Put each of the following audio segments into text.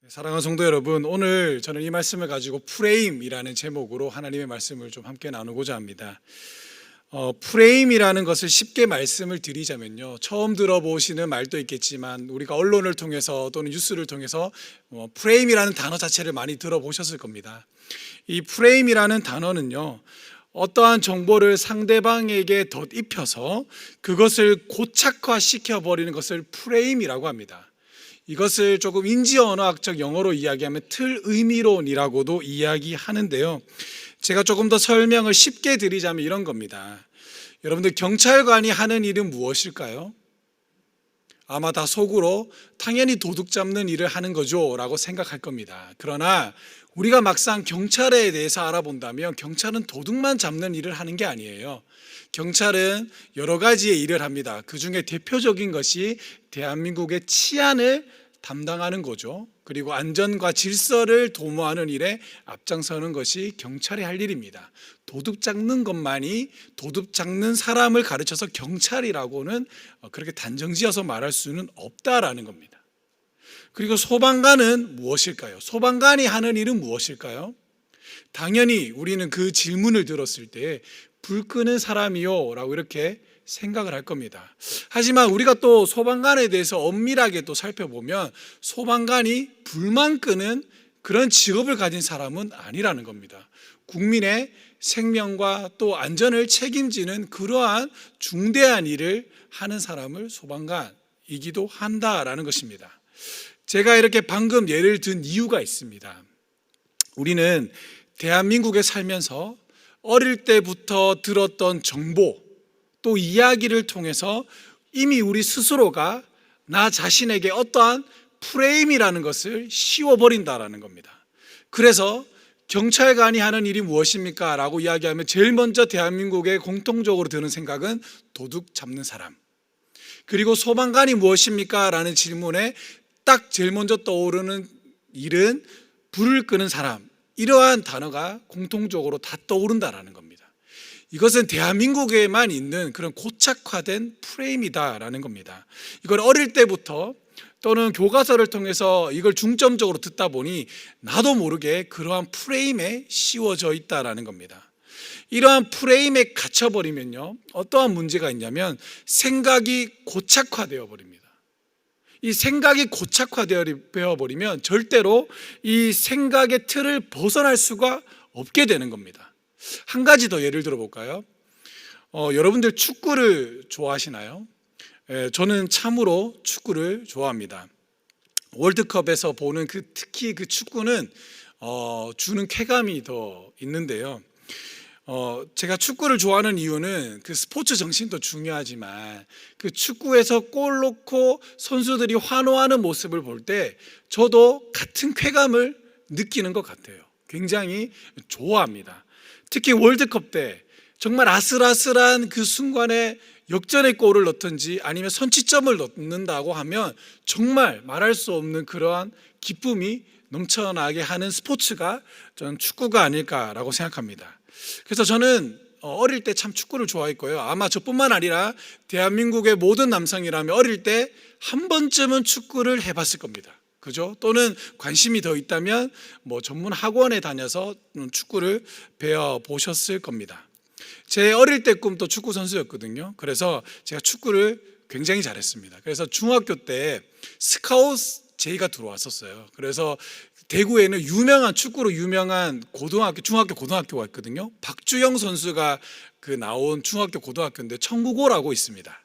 사랑하는 성도 여러분, 오늘 저는 이 말씀을 가지고 프레임이라는 제목으로 하나님의 말씀을 좀 함께 나누고자 합니다. 프레임이라는 것을 쉽게 말씀을 드리자면요, 처음 들어보시는 말도 있겠지만 우리가 언론을 통해서 또는 뉴스를 통해서 프레임이라는 단어 자체를 많이 들어보셨을 겁니다. 이 프레임이라는 단어는요, 어떠한 정보를 상대방에게 덧입혀서 그것을 고착화시켜 버리는 것을 프레임이라고 합니다. 이것을 조금 인지언어학적 영어로 이야기하면 틀 의미론이라고도 이야기하는데요, 제가 조금 더 설명을 쉽게 드리자면 이런 겁니다. 여러분들, 경찰관이 하는 일은 무엇일까요? 아마 다 속으로 당연히 도둑 잡는 일을 하는 거죠 라고 생각할 겁니다. 그러나 우리가 막상 경찰에 대해서 알아본다면 경찰은 도둑만 잡는 일을 하는 게 아니에요. 경찰은 여러 가지의 일을 합니다. 그 중에 대표적인 것이 대한민국의 치안을 담당하는 거죠. 그리고 안전과 질서를 도모하는 일에 앞장서는 것이 경찰이 할 일입니다. 도둑 잡는 것만이, 도둑 잡는 사람을 가르쳐서 경찰이라고는 그렇게 단정지어서 말할 수는 없다라는 겁니다. 그리고 소방관은 무엇일까요? 소방관이 하는 일은 무엇일까요? 당연히 우리는 그 질문을 들었을 때 불 끄는 사람이요 라고 이렇게 생각을 할 겁니다. 하지만 우리가 또 소방관에 대해서 엄밀하게 또 살펴보면 소방관이 불만 끄는 그런 직업을 가진 사람은 아니라는 겁니다. 국민의 생명과 또 안전을 책임지는 그러한 중대한 일을 하는 사람을 소방관이기도 한다라는 것입니다. 제가 이렇게 방금 예를 든 이유가 있습니다. 우리는 대한민국에 살면서 어릴 때부터 들었던 정보 또 이야기를 통해서 이미 우리 스스로가 나 자신에게 어떠한 프레임이라는 것을 씌워버린다라는 겁니다. 그래서 경찰관이 하는 일이 무엇입니까? 라고 이야기하면 제일 먼저 대한민국에 공통적으로 드는 생각은 도둑 잡는 사람. 그리고 소방관이 무엇입니까? 라는 질문에 딱 제일 먼저 떠오르는 일은 불을 끄는 사람. 이러한 단어가 공통적으로 다 떠오른다라는 겁니다. 이것은 대한민국에만 있는 그런 고착화된 프레임이다라는 겁니다. 이걸 어릴 때부터 또는 교과서를 통해서 이걸 중점적으로 듣다 보니 나도 모르게 그러한 프레임에 씌워져 있다라는 겁니다. 이러한 프레임에 갇혀버리면요, 어떠한 문제가 있냐면 생각이 고착화되어 버립니다. 이 생각이 고착화되어 버리면 절대로 이 생각의 틀을 벗어날 수가 없게 되는 겁니다. 한 가지 더 예를 들어 볼까요? 여러분들 축구를 좋아하시나요? 저는 참으로 축구를 좋아합니다. 월드컵에서 보는 특히 그 축구는 주는 쾌감이 더 있는데요. 제가 축구를 좋아하는 이유는 그 스포츠 정신도 중요하지만 그 축구에서 골 넣고 선수들이 환호하는 모습을 볼 때 저도 같은 쾌감을 느끼는 것 같아요. 굉장히 좋아합니다. 특히 월드컵 때 정말 아슬아슬한 그 순간에 역전의 골을 넣든지 아니면 선취점을 넣는다고 하면 정말 말할 수 없는 그러한 기쁨이 넘쳐나게 하는 스포츠가 저는 축구가 아닐까라고 생각합니다. 그래서 저는 어릴 때 참 축구를 좋아했고요. 아마 저뿐만 아니라 대한민국의 모든 남성이라면 어릴 때 한 번쯤은 축구를 해봤을 겁니다. 그죠? 또는 관심이 더 있다면 전문 학원에 다녀서 축구를 배워 보셨을 겁니다. 제 어릴 때 꿈도 축구 선수였거든요. 그래서 제가 축구를 굉장히 잘했습니다. 그래서 중학교 때 스카우트 제의가 들어왔었어요. 그래서 대구에는 축구로 유명한 중학교 고등학교가 있거든요. 박주영 선수가 나온 중학교 고등학교인데 청구고라고 있습니다.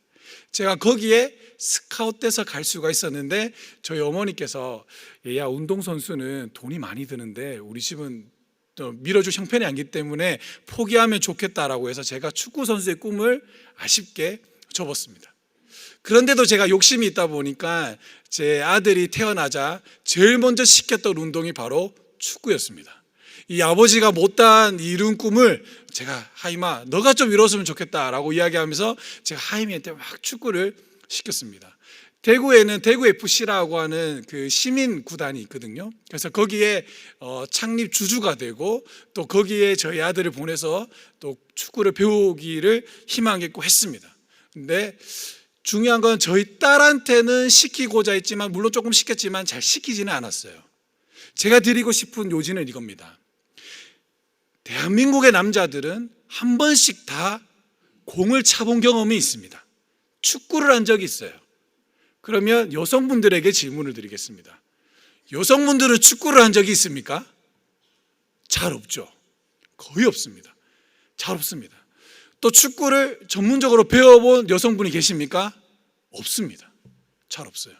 제가 거기에 스카웃돼서 갈 수가 있었는데 저희 어머니께서 얘야, 운동선수는 돈이 많이 드는데 우리 집은 또 밀어줄 형편이 아니기 때문에 포기하면 좋겠다라고 해서 제가 축구 선수의 꿈을 아쉽게 접었습니다. 그런데도 제가 욕심이 있다 보니까 제 아들이 태어나자 제일 먼저 시켰던 운동이 바로 축구였습니다. 이 아버지가 못한 이룬 꿈을 제가 하임아, 너가 좀 이뤘으면 좋겠다라고 이야기하면서 제가 하임이한테 막 축구를 시켰습니다. 대구에는 대구 FC라고 하는 그 시민 구단이 있거든요. 그래서 거기에 창립 주주가 되고 또 거기에 저희 아들을 보내서 또 축구를 배우기를 희망했고 했습니다. 근데 중요한 건 저희 딸한테는 시키고자 했지만 물론 조금 시켰지만 잘 시키지는 않았어요. 제가 드리고 싶은 요지는 이겁니다. 대한민국의 남자들은 한 번씩 다 공을 차본 경험이 있습니다. 축구를 한 적이 있어요. 그러면 여성분들에게 질문을 드리겠습니다. 여성분들은 축구를 한 적이 있습니까? 잘 없죠. 거의 없습니다. 잘 없습니다. 또 축구를 전문적으로 배워본 여성분이 계십니까? 없습니다. 잘 없어요.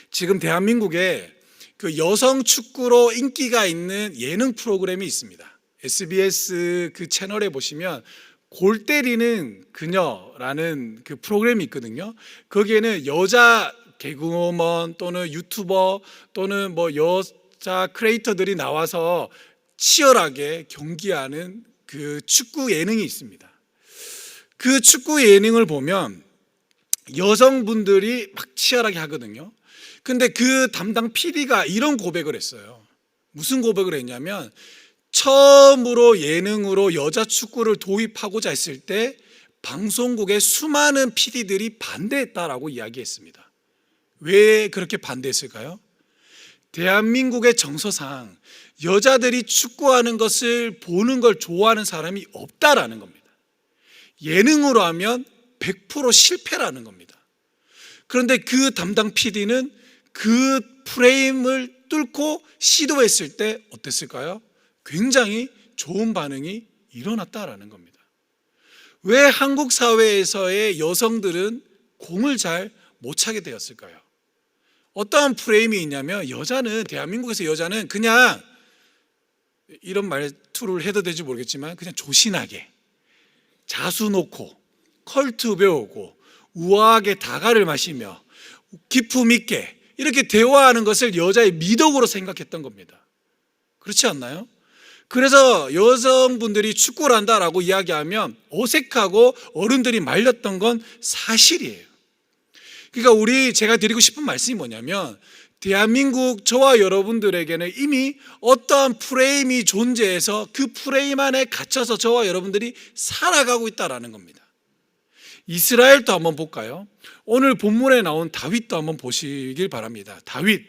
지금 대한민국에 그 여성 축구로 인기가 있는 예능 프로그램이 있습니다. SBS 그 채널에 보시면 골 때리는 그녀라는 그 프로그램이 있거든요. 거기에는 여자 개그우먼 또는 유튜버 또는 뭐 여자 크리에이터들이 나와서 치열하게 경기하는 그 축구 예능이 있습니다. 그 축구 예능을 보면 여성분들이 막 치열하게 하거든요. 근데 그 담당 PD가 이런 고백을 했어요. 무슨 고백을 했냐면 처음으로 예능으로 여자 축구를 도입하고자 했을 때 방송국의 수많은 PD들이 반대했다라고 이야기했습니다. 왜 그렇게 반대했을까요? 대한민국의 정서상 여자들이 축구하는 것을 보는 걸 좋아하는 사람이 없다라는 겁니다. 예능으로 하면 100% 실패라는 겁니다. 그런데 그 담당 PD는 그 프레임을 뚫고 시도했을 때 어땠을까요? 굉장히 좋은 반응이 일어났다라는 겁니다. 왜 한국 사회에서의 여성들은 공을 잘 못 차게 되었을까요? 어떠한 프레임이 있냐면 대한민국에서 여자는 그냥 이런 말투를 해도 될지 모르겠지만 그냥 조신하게 자수 놓고 컬트 배우고 우아하게 다가를 마시며 기품 있게 이렇게 대화하는 것을 여자의 미덕으로 생각했던 겁니다. 그렇지 않나요? 그래서 여성분들이 축구를 한다라고 이야기하면 어색하고 어른들이 말렸던 건 사실이에요. 그러니까 제가 드리고 싶은 말씀이 뭐냐면 대한민국 저와 여러분들에게는 이미 어떠한 프레임이 존재해서 그 프레임 안에 갇혀서 저와 여러분들이 살아가고 있다는 겁니다. 이스라엘도 한번 볼까요? 오늘 본문에 나온 다윗도 한번 보시길 바랍니다. 다윗,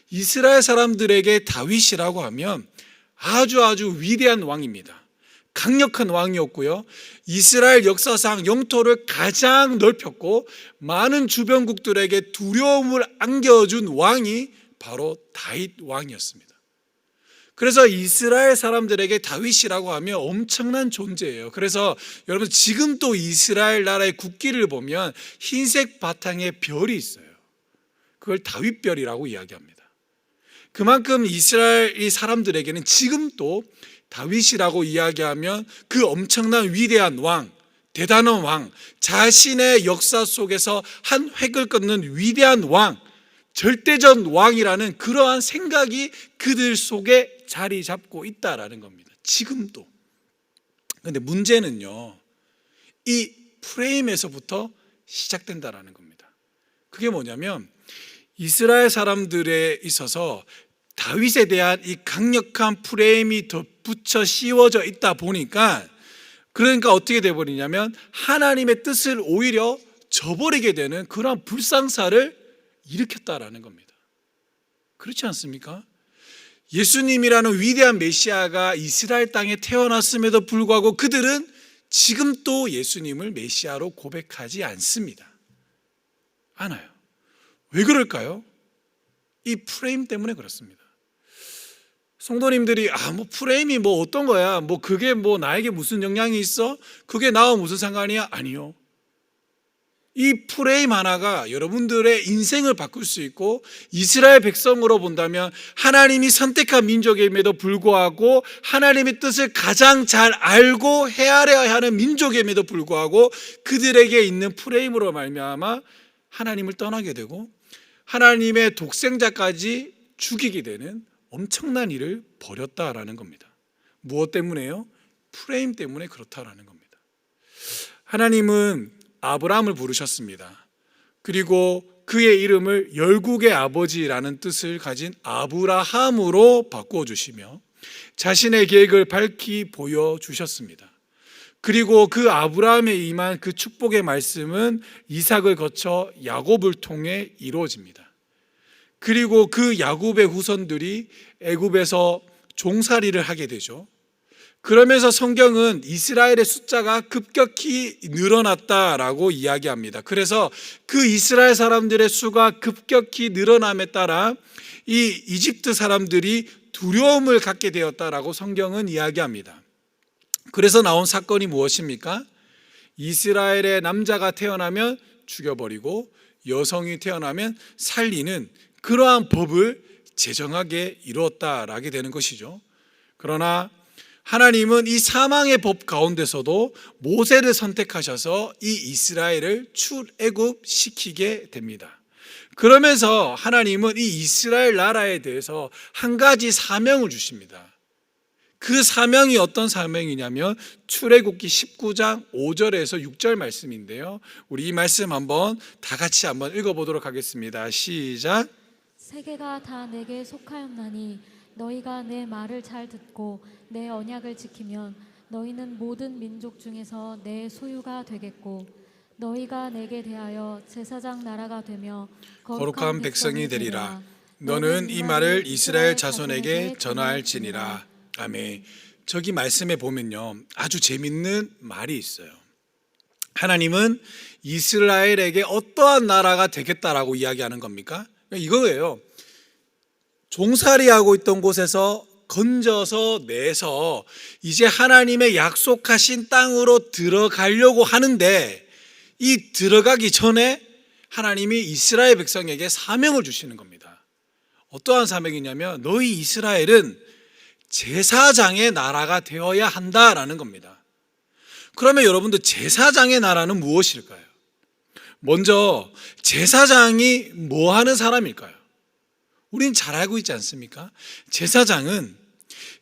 이스라엘 사람들에게 다윗이라고 하면 아주 위대한 왕입니다. 강력한 왕이었고요. 이스라엘 역사상 영토를 가장 넓혔고 많은 주변국들에게 두려움을 안겨준 왕이 바로 다윗 왕이었습니다. 그래서 이스라엘 사람들에게 다윗이라고 하면 엄청난 존재예요. 그래서 여러분 지금 또 이스라엘 나라의 국기를 보면 흰색 바탕에 별이 있어요. 그걸 다윗별이라고 이야기합니다. 그만큼 이스라엘 사람들에게는 지금 또 다윗이라고 이야기하면 그 엄청난 위대한 왕, 대단한 왕, 자신의 역사 속에서 한 획을 긋는 위대한 왕, 절대적 왕이라는 그러한 생각이 그들 속에 자리 잡고 있다라는 겁니다. 지금도. 그런데 문제는요, 이 프레임에서부터 시작된다라는 겁니다. 그게 뭐냐면 이스라엘 사람들에 있어서 다윗에 대한 이 강력한 프레임이 덧붙여 씌워져 있다 보니까 그러니까 어떻게 돼버리냐면 하나님의 뜻을 오히려 저버리게 되는 그런 불상사를 일으켰다라는 겁니다. 그렇지 않습니까? 예수님이라는 위대한 메시아가 이스라엘 땅에 태어났음에도 불구하고 그들은 지금 또 예수님을 메시아로 고백하지 않습니다. 않아요. 왜 그럴까요? 이 프레임 때문에 그렇습니다. 성도님들이 프레임이 어떤 거야? 그게 나에게 무슨 영향이 있어? 그게 나와 무슨 상관이야? 아니요. 이 프레임 하나가 여러분들의 인생을 바꿀 수 있고 이스라엘 백성으로 본다면 하나님이 선택한 민족임에도 불구하고 하나님의 뜻을 가장 잘 알고 헤아려야 하는 민족임에도 불구하고 그들에게 있는 프레임으로 말미암아 하나님을 떠나게 되고 하나님의 독생자까지 죽이게 되는 엄청난 일을 벌였다라는 겁니다. 무엇 때문에요? 프레임 때문에 그렇다라는 겁니다. 하나님은 아브라함을 부르셨습니다. 그리고 그의 이름을 열국의 아버지라는 뜻을 가진 아브라함으로 바꿔주시며 자신의 계획을 밝히 보여주셨습니다. 그리고 그 아브라함에 임한 그 축복의 말씀은 이삭을 거쳐 야곱을 통해 이루어집니다. 그리고 그 야곱의 후손들이 애굽에서 종살이를 하게 되죠. 그러면서 성경은 이스라엘의 숫자가 급격히 늘어났다라고 이야기합니다. 그래서 그 이스라엘 사람들의 수가 급격히 늘어남에 따라 이 이집트 사람들이 두려움을 갖게 되었다라고 성경은 이야기합니다. 그래서 나온 사건이 무엇입니까? 이스라엘의 남자가 태어나면 죽여버리고 여성이 태어나면 살리는 그러한 법을 제정하게 이루었다라게 되는 것이죠. 그러나 하나님은 이 사망의 법 가운데서도 모세를 선택하셔서 이 이스라엘을 출애굽시키게 됩니다. 그러면서 하나님은 이 이스라엘 나라에 대해서 한 가지 사명을 주십니다. 그 사명이 어떤 사명이냐면 출애굽기 19장 5절에서 6절 말씀인데요. 우리 이 말씀 한번 다 같이 한번 읽어보도록 하겠습니다. 시작. 세계가 다 내게 속하였나니 너희가 내 말을 잘 듣고 내 언약을 지키면 너희는 모든 민족 중에서 내 소유가 되겠고 너희가 내게 대하여 제사장 나라가 되며 거룩한 백성이 되리라. 너는 이 말을 이스라엘 자손에게 전할지니라. 아멘. 저기 말씀에 보면요, 아주 재밌는 말이 있어요. 하나님은 이스라엘에게 어떠한 나라가 되겠다라고 이야기하는 겁니까? 이거예요. 종살이하고 있던 곳에서 건져서 내서 이제 하나님의 약속하신 땅으로 들어가려고 하는데, 이 들어가기 전에 하나님이 이스라엘 백성에게 사명을 주시는 겁니다. 어떠한 사명이냐면 너희 이스라엘은 제사장의 나라가 되어야 한다라는 겁니다. 그러면 여러분들 제사장의 나라는 무엇일까요? 먼저 제사장이 뭐 하는 사람일까요? 우린 잘 알고 있지 않습니까? 제사장은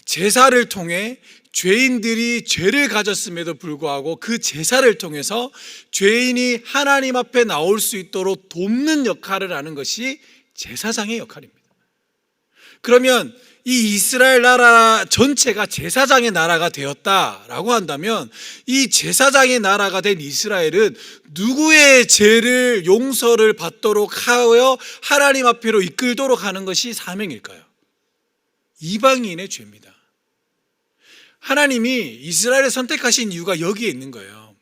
제사를 통해 죄인들이 죄를 가졌음에도 불구하고 그 제사를 통해서 죄인이 하나님 앞에 나올 수 있도록 돕는 역할을 하는 것이 제사장의 역할입니다. 그러면 이 이스라엘 나라 전체가 제사장의 나라가 되었다라고 한다면 이 제사장의 나라가 된 이스라엘은 누구의 죄를 용서를 받도록 하여 하나님 앞으로 이끌도록 하는 것이 사명일까요? 이방인의 죄입니다. 하나님이 이스라엘을 선택하신 이유가 여기에 있는 거예요.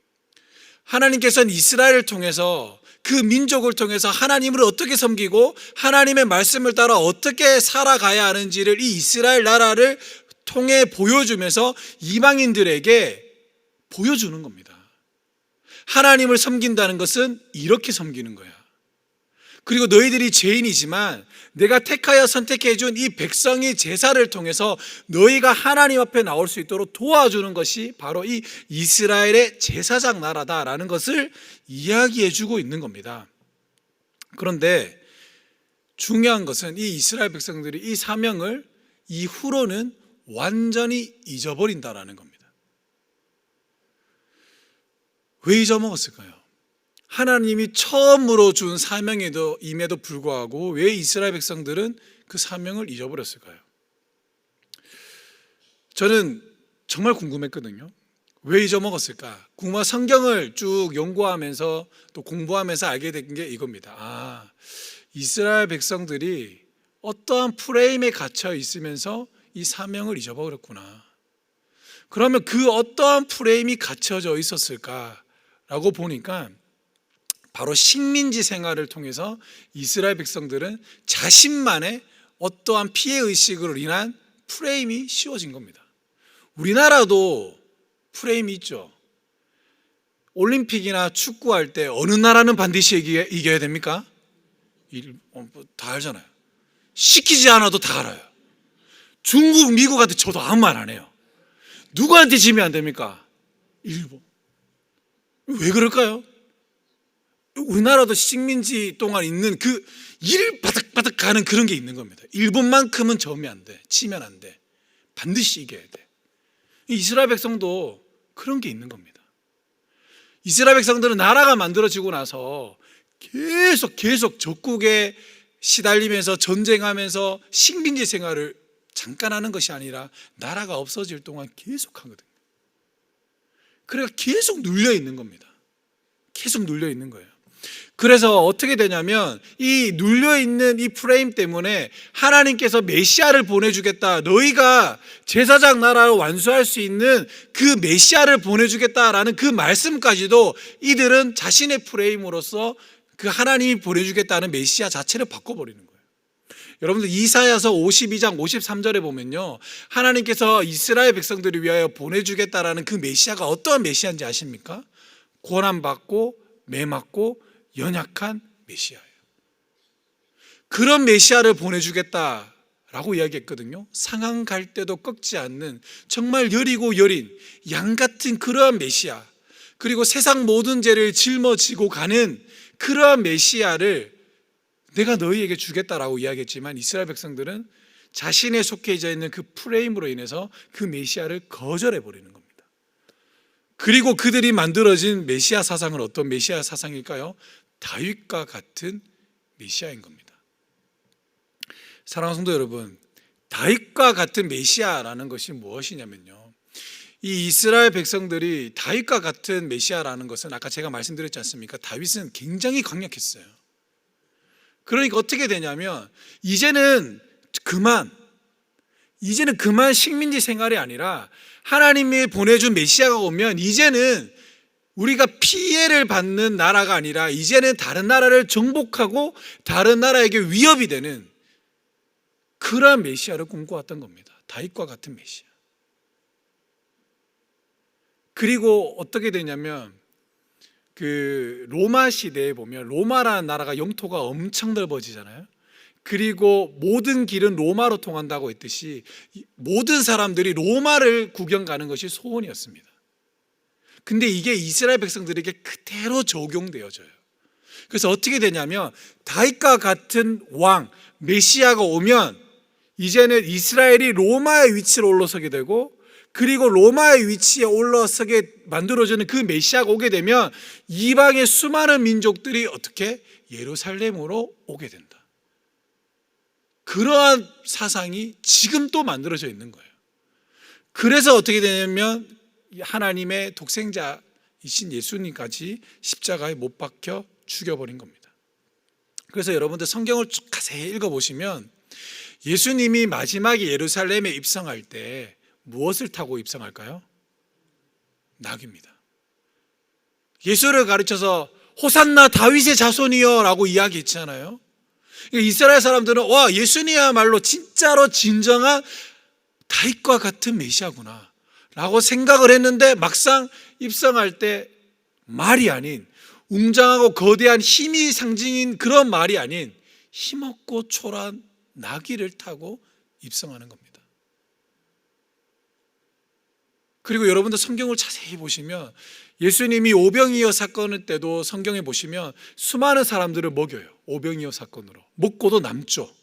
하나님께서는 이스라엘을 통해서 그 민족을 통해서 하나님을 어떻게 섬기고 하나님의 말씀을 따라 어떻게 살아가야 하는지를 이 이스라엘 나라를 통해 보여주면서 이방인들에게 보여주는 겁니다. 하나님을 섬긴다는 것은 이렇게 섬기는 거야. 그리고 너희들이 죄인이지만 내가 택하여 선택해 준 이 백성의 제사를 통해서 너희가 하나님 앞에 나올 수 있도록 도와주는 것이 바로 이 이스라엘의 제사장 나라다라는 것을 이야기해 주고 있는 겁니다. 그런데 중요한 것은 이 이스라엘 백성들이 이 사명을 이후로는 완전히 잊어버린다라는 겁니다. 왜 잊어먹었을까요? 하나님이 처음으로 준 사명임에도 불구하고 왜 이스라엘 백성들은 그 사명을 잊어버렸을까요? 저는 정말 궁금했거든요. 왜 잊어먹었을까? 성경을 쭉 연구하면서 또 공부하면서 알게 된 게 이겁니다. 이스라엘 백성들이 어떠한 프레임에 갇혀 있으면서 이 사명을 잊어버렸구나. 그러면 그 어떠한 프레임이 갇혀져 있었을까라고 보니까 바로 식민지 생활을 통해서 이스라엘 백성들은 자신만의 어떠한 피해의식으로 인한 프레임이 씌워진 겁니다. 우리나라도 프레임이 있죠. 올림픽이나 축구할 때 어느 나라는 반드시 이겨야 됩니까? 다 알잖아요. 시키지 않아도 다 알아요. 중국, 미국한테 저도 아무 말 안 해요. 누구한테 지면 안 됩니까? 일본. 왜 그럴까요? 우리나라도 식민지 동안 있는 그 일 바닥바닥 가는 그런 게 있는 겁니다. 일본만큼은 져면 안 돼. 치면 안 돼. 반드시 이겨야 돼. 이스라엘 백성도 그런 게 있는 겁니다. 이스라엘 백성들은 나라가 만들어지고 나서 계속 적국에 시달리면서 전쟁하면서 식민지 생활을 잠깐 하는 것이 아니라 나라가 없어질 동안 계속 하거든요. 그래서 계속 눌려 있는 겁니다. 계속 눌려 있는 거예요. 그래서 어떻게 되냐면 이 눌려있는 이 프레임 때문에 하나님께서 메시아를 보내주겠다, 너희가 제사장 나라를 완수할 수 있는 그 메시아를 보내주겠다라는 그 말씀까지도 이들은 자신의 프레임으로서 그 하나님이 보내주겠다는 메시아 자체를 바꿔버리는 거예요. 여러분들 이사야서 52장 53절에 보면요, 하나님께서 이스라엘 백성들을 위하여 보내주겠다라는 그 메시아가 어떠한 메시아인지 아십니까? 고난받고 매맞고 연약한 메시아예요. 그런 메시아를 보내주겠다라고 이야기했거든요. 상한 갈 때도 꺾지 않는 정말 여리고 여린 양 같은 그러한 메시아, 그리고 세상 모든 죄를 짊어지고 가는 그러한 메시아를 내가 너희에게 주겠다라고 이야기했지만 이스라엘 백성들은 자신의 속해져 있는 그 프레임으로 인해서 그 메시아를 거절해버리는 겁니다. 그리고 그들이 만들어진 메시아 사상은 어떤 메시아 사상일까요? 다윗과 같은 메시아인 겁니다. 사랑하는 성도 여러분, 다윗과 같은 메시아라는 것이 무엇이냐면요, 이 이스라엘 백성들이 다윗과 같은 메시아라는 것은 아까 제가 말씀드렸지 않습니까? 다윗은 굉장히 강력했어요. 그러니까 어떻게 되냐면 이제는 그만 식민지 생활이 아니라 하나님이 보내준 메시아가 오면 이제는 우리가 피해를 받는 나라가 아니라 이제는 다른 나라를 정복하고 다른 나라에게 위협이 되는 그러한 메시아를 꿈꿔왔던 겁니다. 다윗과 같은 메시아. 그리고 어떻게 되냐면 그 로마 시대에 보면 로마라는 나라가 영토가 엄청 넓어지잖아요. 그리고 모든 길은 로마로 통한다고 했듯이 모든 사람들이 로마를 구경 가는 것이 소원이었습니다. 근데 이게 이스라엘 백성들에게 그대로 적용되어져요. 그래서 어떻게 되냐면 다윗과 같은 왕 메시아가 오면 이제는 이스라엘이 로마의 위치로 올라서게 되고, 그리고 로마의 위치에 올라서게 만들어지는 그 메시아가 오게 되면 이방의 수많은 민족들이 어떻게 예루살렘으로 오게 된다. 그러한 사상이 지금 또 만들어져 있는 거예요. 그래서 어떻게 되냐면 하나님의 독생자이신 예수님까지 십자가에 못 박혀 죽여버린 겁니다. 그래서 여러분들 성경을 쭉 자세히 읽어보시면 예수님이 마지막에 예루살렘에 입성할 때 무엇을 타고 입성할까요? 낙입니다. 예수를 가르쳐서 호산나 다윗의 자손이여 라고 이야기했잖아요. 이스라엘 사람들은 와, 예수님이야말로 진짜로 진정한 다윗과 같은 메시아구나 라고 생각을 했는데 막상 입성할 때 말이 아닌, 웅장하고 거대한 힘이 상징인 그런 말이 아닌 힘없고 초라한 나귀를 타고 입성하는 겁니다. 그리고 여러분들 성경을 자세히 보시면 예수님이 오병이어 사건 때도 성경에 보시면 수많은 사람들을 먹여요. 오병이어 사건으로 먹고도 남죠.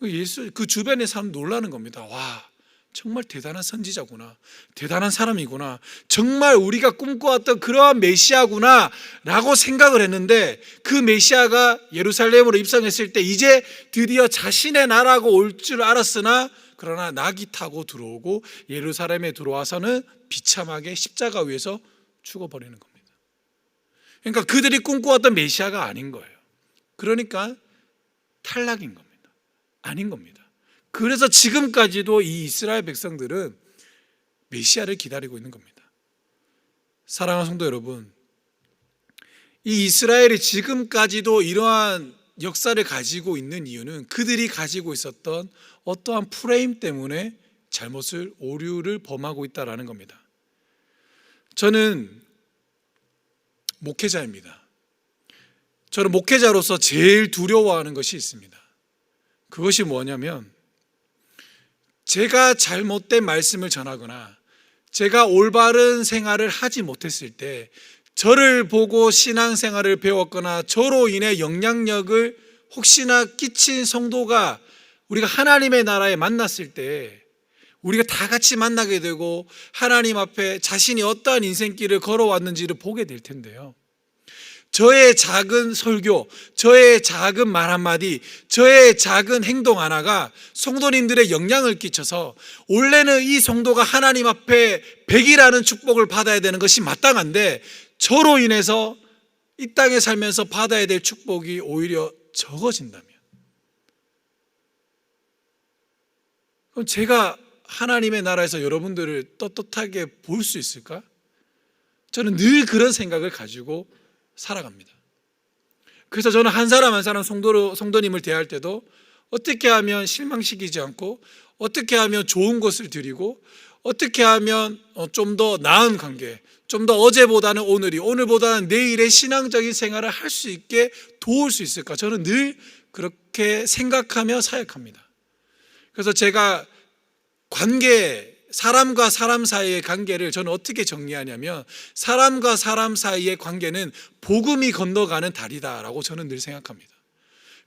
그 주변의 사람 놀라는 겁니다. 와, 정말 대단한 선지자구나, 대단한 사람이구나, 정말 우리가 꿈꿔왔던 그러한 메시아구나 라고 생각을 했는데, 그 메시아가 예루살렘으로 입성했을 때 이제 드디어 자신의 나라가 올 줄 알았으나 그러나 낙이 타고 들어오고 예루살렘에 들어와서는 비참하게 십자가 위에서 죽어버리는 겁니다. 그러니까 그들이 꿈꿔왔던 메시아가 아닌 거예요. 그러니까 탈락인 겁니다. 아닌 겁니다. 그래서 지금까지도 이 이스라엘 백성들은 메시아를 기다리고 있는 겁니다. 사랑하는 성도 여러분, 이 이스라엘이 지금까지도 이러한 역사를 가지고 있는 이유는 그들이 가지고 있었던 어떠한 프레임 때문에 오류를 범하고 있다는 겁니다. 저는 목회자입니다. 저는 목회자로서 제일 두려워하는 것이 있습니다. 그것이 뭐냐면 제가 잘못된 말씀을 전하거나 제가 올바른 생활을 하지 못했을 때 저를 보고 신앙생활을 배웠거나 저로 인해 영향력을 혹시나 끼친 성도가 우리가 하나님의 나라에 만났을 때 우리가 다 같이 만나게 되고 하나님 앞에 자신이 어떠한 인생길을 걸어왔는지를 보게 될 텐데요, 저의 작은 설교, 저의 작은 말 한마디, 저의 작은 행동 하나가 성도님들의 영향을 끼쳐서 원래는 이 성도가 하나님 앞에 백이라는 축복을 받아야 되는 것이 마땅한데 저로 인해서 이 땅에 살면서 받아야 될 축복이 오히려 적어진다면, 그럼 제가 하나님의 나라에서 여러분들을 떳떳하게 볼 수 있을까? 저는 늘 그런 생각을 가지고 살아갑니다. 그래서 저는 한 사람 한 사람 성도님을 대할 때도 어떻게 하면 실망시키지 않고, 어떻게 하면 좋은 것을 드리고, 어떻게 하면 좀 더 나은 관계, 좀 더 어제보다는 오늘이, 오늘보다는 내일의 신앙적인 생활을 할 수 있게 도울 수 있을까? 저는 늘 그렇게 생각하며 사역합니다. 그래서 제가 사람과 사람 사이의 관계를 저는 어떻게 정리하냐면, 사람과 사람 사이의 관계는 복음이 건너가는 다리다라고 저는 늘 생각합니다.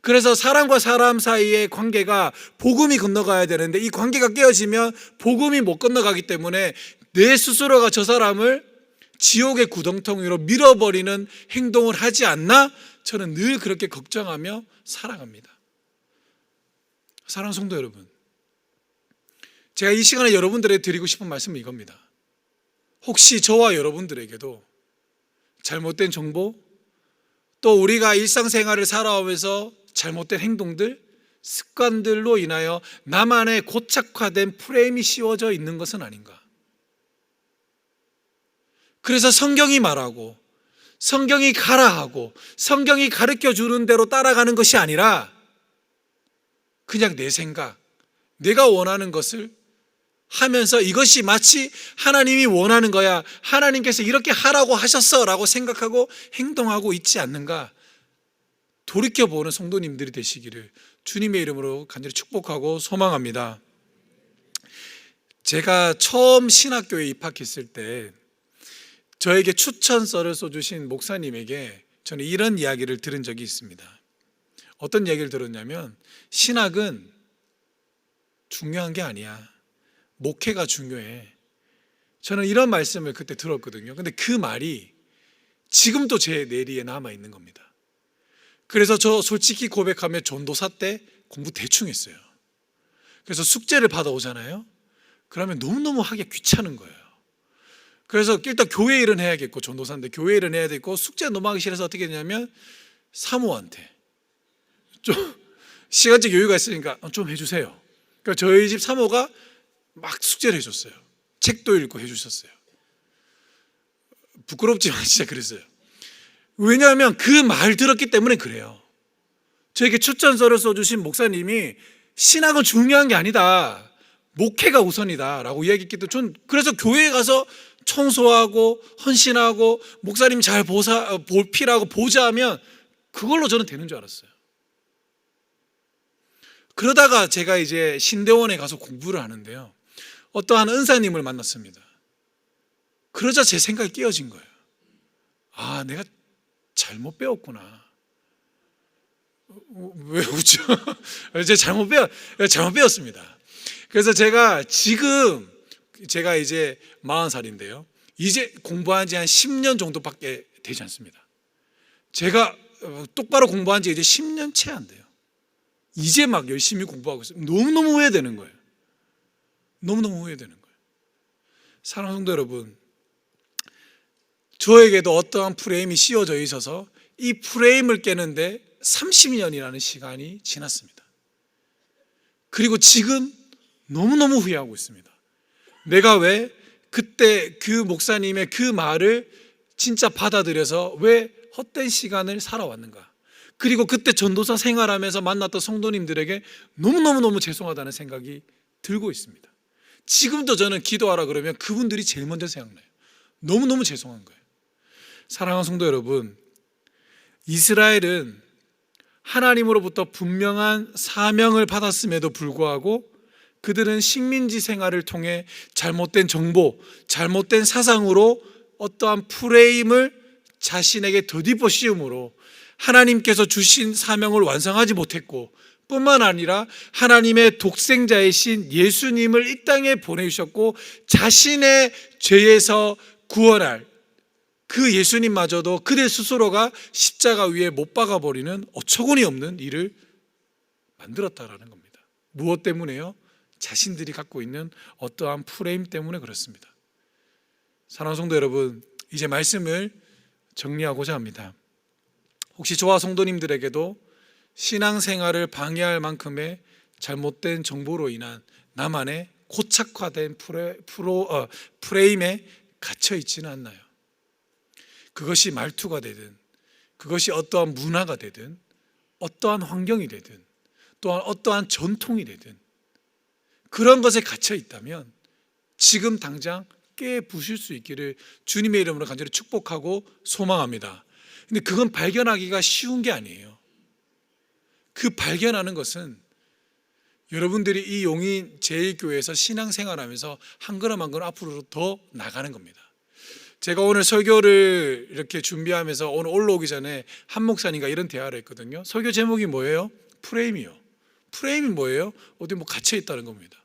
그래서 사람과 사람 사이의 관계가 복음이 건너가야 되는데, 이 관계가 깨어지면 복음이 못 건너가기 때문에 내 스스로가 저 사람을 지옥의 구덩텅 위로 밀어버리는 행동을 하지 않나? 저는 늘 그렇게 걱정하며 살아갑니다. 사랑하는 성도 여러분, 제가 이 시간에 여러분들에게 드리고 싶은 말씀은 이겁니다. 혹시 저와 여러분들에게도 잘못된 정보, 또 우리가 일상생활을 살아오면서 잘못된 행동들, 습관들로 인하여 나만의 고착화된 프레임이 씌워져 있는 것은 아닌가? 그래서 성경이 말하고, 성경이 가라 하고, 성경이 가르쳐 주는 대로 따라가는 것이 아니라 그냥 내 생각, 내가 원하는 것을 하면서 이것이 마치 하나님이 원하는 거야, 하나님께서 이렇게 하라고 하셨어 라고 생각하고 행동하고 있지 않는가? 돌이켜보는 성도님들이 되시기를 주님의 이름으로 간절히 축복하고 소망합니다. 제가 처음 신학교에 입학했을 때 저에게 추천서를 써주신 목사님에게 저는 이런 이야기를 들은 적이 있습니다. 어떤 이야기를 들었냐면, 신학은 중요한 게 아니야, 목회가 중요해. 저는 이런 말씀을 그때 들었거든요. 근데 그 말이 지금도 제 뇌리에 남아있는 겁니다. 그래서 저 솔직히 고백하면 전도사 때 공부 대충 했어요. 그래서 숙제를 받아오잖아요. 그러면 너무너무 하기 귀찮은 거예요. 그래서 일단 교회 일은 해야겠고, 전도사인데 교회 일은 해야 되고, 숙제 너무 하기 싫어서 어떻게 했냐면 사모한테 좀 시간적 여유가 있으니까 좀 해주세요. 그러니까 저희 집 사모가 막 숙제를 해줬어요. 책도 읽고 해주셨어요. 부끄럽지만 진짜 그랬어요. 왜냐하면 그 말 들었기 때문에 그래요. 저에게 추천서를 써주신 목사님이 신학은 중요한 게 아니다, 목회가 우선이다 라고 이야기했기 때문에 전 그래서 교회에 가서 청소하고 헌신하고 목사님 잘 볼필하고 보좌하면 그걸로 저는 되는 줄 알았어요. 그러다가 제가 이제 신대원에 가서 공부를 하는데요, 어떠한 은사님을 만났습니다. 그러자 제 생각이 깨어진 거예요. 아, 내가 잘못 배웠구나. 왜 웃죠? 제가 잘못 배웠습니다. 그래서 제가 이제 40살인데요. 이제 공부한 지 한 10년 정도밖에 되지 않습니다. 제가 똑바로 공부한 지 이제 10년 채 안 돼요. 이제 막 열심히 공부하고 있어요. 너무너무 후회되는 거예요. 너무너무 후회되는 거예요. 사랑하는 성도 여러분, 저에게도 어떠한 프레임이 씌워져 있어서 이 프레임을 깨는데 30년이라는 시간이 지났습니다. 그리고 지금 너무너무 후회하고 있습니다. 내가 왜 그때 그 목사님의 그 말을 진짜 받아들여서 왜 헛된 시간을 살아왔는가? 그리고 그때 전도사 생활하면서 만났던 성도님들에게 너무너무 죄송하다는 생각이 들고 있습니다. 지금도 저는 기도하라 그러면 그분들이 제일 먼저 생각나요. 너무너무 죄송한 거예요. 사랑하는 성도 여러분, 이스라엘은 하나님으로부터 분명한 사명을 받았음에도 불구하고 그들은 식민지 생활을 통해 잘못된 정보, 잘못된 사상으로 어떠한 프레임을 자신에게 덧입어 씌움으로 하나님께서 주신 사명을 완성하지 못했고, 뿐만 아니라 하나님의 독생자이신 예수님을 이 땅에 보내주셨고 자신의 죄에서 구원할 그 예수님마저도 그들 스스로가 십자가 위에 못 박아버리는 어처구니 없는 일을 만들었다라는 겁니다. 무엇 때문에요? 자신들이 갖고 있는 어떠한 프레임 때문에 그렇습니다. 사랑하는 성도 여러분, 이제 말씀을 정리하고자 합니다. 혹시 저와 성도님들에게도 신앙생활을 방해할 만큼의 잘못된 정보로 인한 나만의 고착화된 프레임에 갇혀 있지는 않나요? 그것이 말투가 되든, 그것이 어떠한 문화가 되든, 어떠한 환경이 되든, 또한 어떠한 전통이 되든, 그런 것에 갇혀 있다면 지금 당장 깨 부실 수 있기를 주님의 이름으로 간절히 축복하고 소망합니다. 근데 그건 발견하기가 쉬운 게 아니에요. 그 발견하는 것은 여러분들이 이 용인 제1교회에서 신앙생활하면서 한 걸음 한 걸음 앞으로 더 나가는 겁니다. 제가 오늘 설교를 이렇게 준비하면서 오늘 올라오기 전에 한 목사님과 이런 대화를 했거든요. 설교 제목이 뭐예요? 프레임이요. 프레임이 뭐예요? 어디 뭐 갇혀 있다는 겁니다.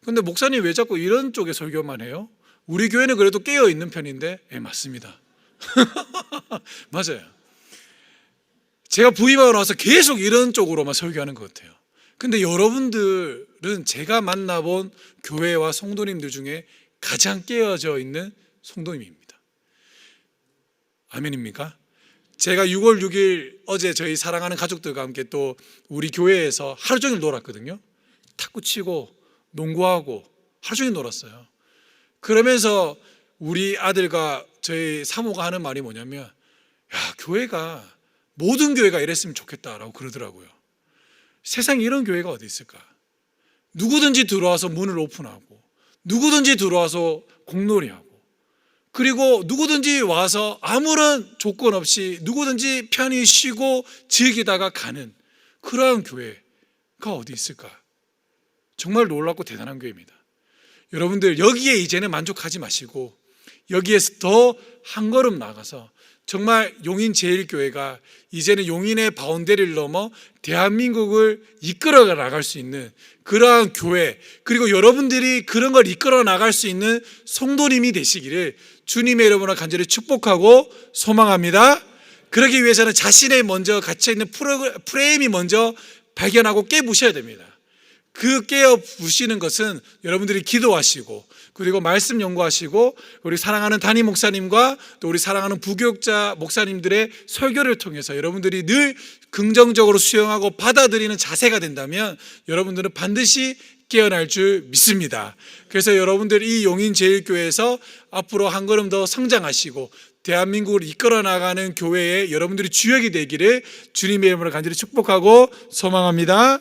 근데 목사님 왜 자꾸 이런 쪽에 설교만 해요? 우리 교회는 그래도 깨어 있는 편인데, 맞습니다. 맞아요. 제가 부임하고 나서 계속 이런 쪽으로만 설교하는 것 같아요. 근데 여러분들은 제가 만나본 교회와 성도님들 중에 가장 깨어져 있는 성도님입니다. 아멘입니까? 제가 6월 6일 어제 저희 사랑하는 가족들과 함께 또 우리 교회에서 하루 종일 놀았거든요. 탁구 치고 농구하고 하루 종일 놀았어요. 그러면서 우리 아들과 저희 사모가 하는 말이 뭐냐면, 야, 교회가 모든 교회가 이랬으면 좋겠다라고 그러더라고요. 세상에 이런 교회가 어디 있을까? 누구든지 들어와서 문을 오픈하고, 누구든지 들어와서 공놀이하고, 그리고 누구든지 와서 아무런 조건 없이 누구든지 편히 쉬고 즐기다가 가는 그러한 교회가 어디 있을까? 정말 놀랍고 대단한 교회입니다. 여러분들 여기에 이제는 만족하지 마시고 여기에서 더 한 걸음 나가서 정말 용인 제1교회가 이제는 용인의 바운더리를 넘어 대한민국을 이끌어 나갈 수 있는 그러한 교회, 그리고 여러분들이 그런 걸 이끌어 나갈 수 있는 성도님이 되시기를 주님의 이름으로 간절히 축복하고 소망합니다. 그러기 위해서는 자신의 먼저 갇혀있는 프레임이 먼저 발견하고 깨부셔야 됩니다. 그 깨어 부시는 것은 여러분들이 기도하시고, 그리고 말씀 연구하시고, 우리 사랑하는 담임 목사님과 또 우리 사랑하는 부교육자 목사님들의 설교를 통해서 여러분들이 늘 긍정적으로 수용하고 받아들이는 자세가 된다면 여러분들은 반드시 깨어날 줄 믿습니다. 그래서 여러분들 이 용인 제1교회에서 앞으로 한 걸음 더 성장하시고 대한민국을 이끌어 나가는 교회에 여러분들이 주역이 되기를 주님의 이름으로 간절히 축복하고 소망합니다.